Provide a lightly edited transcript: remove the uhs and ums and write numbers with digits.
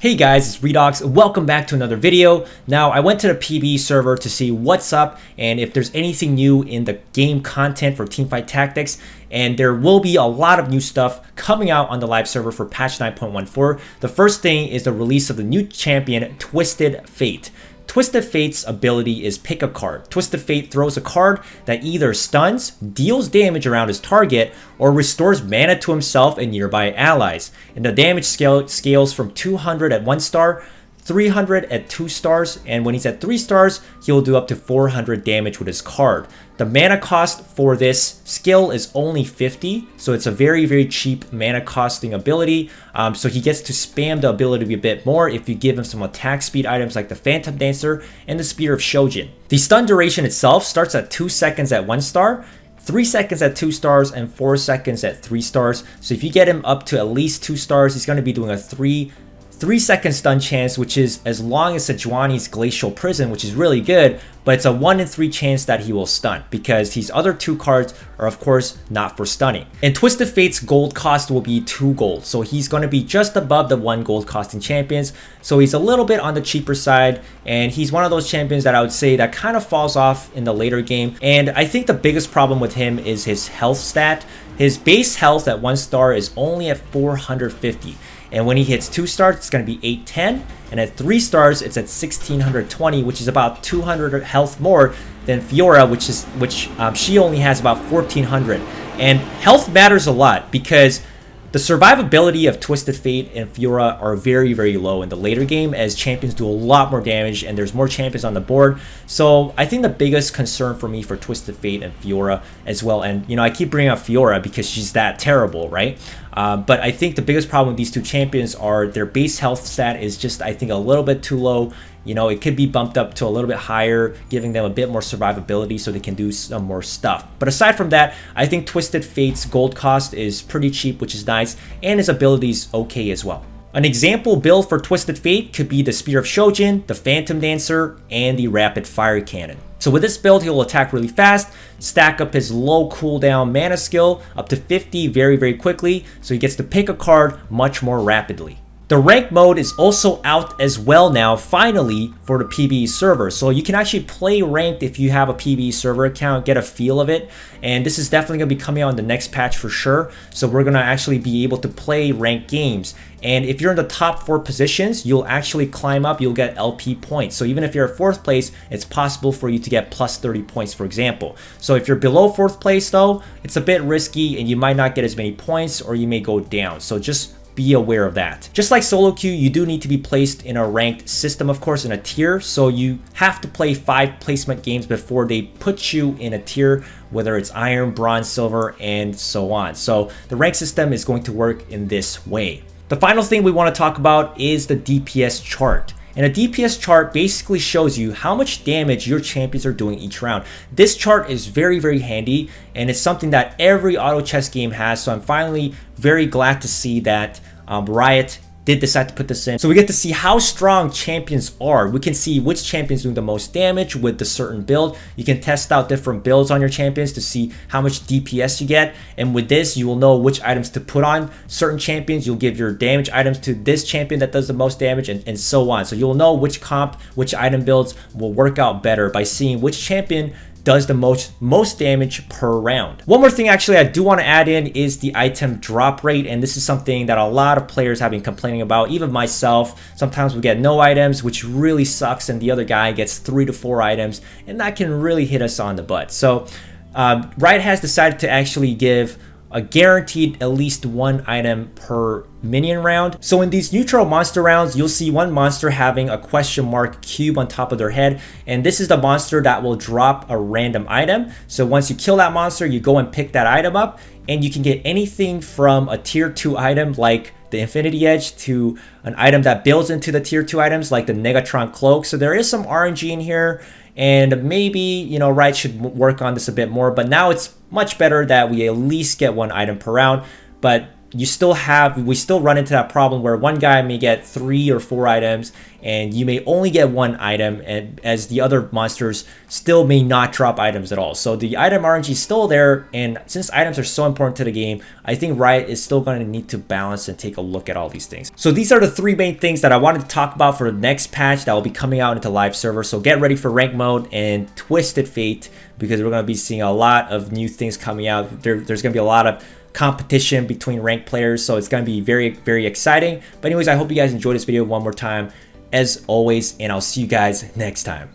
Hey guys, it's Redox. Welcome back to another video. Now, I went to the PB server to see what's up and if there's anything new in the game content for Teamfight Tactics. And there will be a lot of new stuff coming out on the live server for patch 9.14. The first thing is the release of the new champion, Twisted Fate. Twisted Fate's ability is pick a card. Twisted Fate throws a card that either stuns, deals damage around his target, or restores mana to himself and nearby allies. And the damage scales from 200 at 1 star, 300 at 2 stars, and when he's at 3 stars, he'll do up to 400 damage with his card. The mana cost for this skill is only 50, so it's a very cheap mana costing ability. So he gets to spam the ability a bit more if you give him some attack speed items like the Phantom Dancer and the Spear of Shojin. The stun duration itself starts at 2 seconds at 1 star, 3 seconds at 2 stars, and 4 seconds at 3 stars. So if you get him up to at least 2 stars, he's going to be doing a 3-second stun chance, which is as long as Sejuani's Glacial Prison, which is really good, but it's a 1 in 3 chance that he will stun because these other 2 cards are of course not for stunning. And Twisted Fate's gold cost will be 2 gold, so he's going to be just above the 1 gold costing champions, so he's a little bit on the cheaper side, and he's one of those champions that I would say that kind of falls off in the later game. And I think the biggest problem with him is his health stat. His base health at 1 star is only at 450. And when he hits 2 stars, it's going to be 810. And at 3 stars, it's at 1620, which is about 200 health more than Fiora, which she only has about 1400. And health matters a lot because the survivability of Twisted Fate and Fiora are very low in the later game as champions do a lot more damage and there's more champions on the board. So I think the biggest concern for me for Twisted Fate and Fiora as well, and I keep bringing up Fiora because she's that terrible, right? But I think the biggest problem with these 2 champions are their base health stat is just, I think, a little bit too low. It could be bumped up to a little bit higher, giving them a bit more survivability so they can do some more stuff. But aside from that, I think Twisted Fate's gold cost is pretty cheap, which is nice, and his ability is okay as well. An example build for Twisted Fate could be the Spear of Shojin, the Phantom Dancer, and the Rapid Fire Cannon. So with this build, he'll attack really fast, stack up his low cooldown mana skill up to 50 very quickly, so he gets to pick a card much more rapidly. The rank mode is also out as well now, finally, for the PBE server. So you can actually play ranked if you have a PBE server account, get a feel of it. And this is definitely going to be coming out in the next patch for sure. So we're going to actually be able to play ranked games. And if you're in the top 4 positions, you'll actually climb up, you'll get LP points. So even if you're at 4th place, it's possible for you to get plus 30 points, for example. So if you're below 4th place though, it's a bit risky and you might not get as many points or you may go down. So just be aware of that. Just like solo queue, you do need to be placed in a ranked system, of course, in a tier. So you have to play 5 placement games before they put you in a tier, whether it's iron, bronze, silver, and so on. So the rank system is going to work in this way. The final thing we want to talk about is the DPS chart. And a DPS chart basically shows you how much damage your champions are doing each round. This chart is very handy, and it's something that every auto chess game has. So I'm finally very glad to see that Riot did decide to put this in. So we get to see how strong champions are. We can see which champions doing the most damage with the certain build. You can test out different builds on your champions to see how much DPS you get. And with this, you will know which items to put on certain champions. You'll give your damage items to this champion that does the most damage and so on. So you'll know which comp, which item builds will work out better by seeing which champion does the most damage per round. One more thing actually I do want to add in is the item drop rate, and this is something that a lot of players have been complaining about, even myself. Sometimes we get no items, which really sucks, and the other guy gets 3 to 4 items, and that can really hit us on the butt. So Riot has decided to actually give a guaranteed at least 1 item per minion round. So in these neutral monster rounds, you'll see one monster having a question mark cube on top of their head, and this is the monster that will drop a random item. So once you kill that monster, you go and pick that item up, and you can get anything from a tier 2 item like the Infinity Edge to an item that builds into the tier 2 items like the Negatron Cloak. So there is some RNG in here, and maybe Riot should work on this a bit more, but now it's much better that we at least get 1 item per round. But we still run into that problem where one guy may get 3 or 4 items and you may only get 1 item, and as the other monsters still may not drop items at all. So the item RNG is still there, and since items are so important to the game, I think Riot is still going to need to balance and take a look at all these things. So these are the 3 main things that I wanted to talk about for the next patch that will be coming out into live server. So get ready for rank mode and Twisted Fate, because we're going to be seeing a lot of new things coming out. There's going to be a lot of competition between ranked players, so it's going to be very, very exciting. But anyways, I hope you guys enjoyed this video one more time as always, and I'll see you guys next time.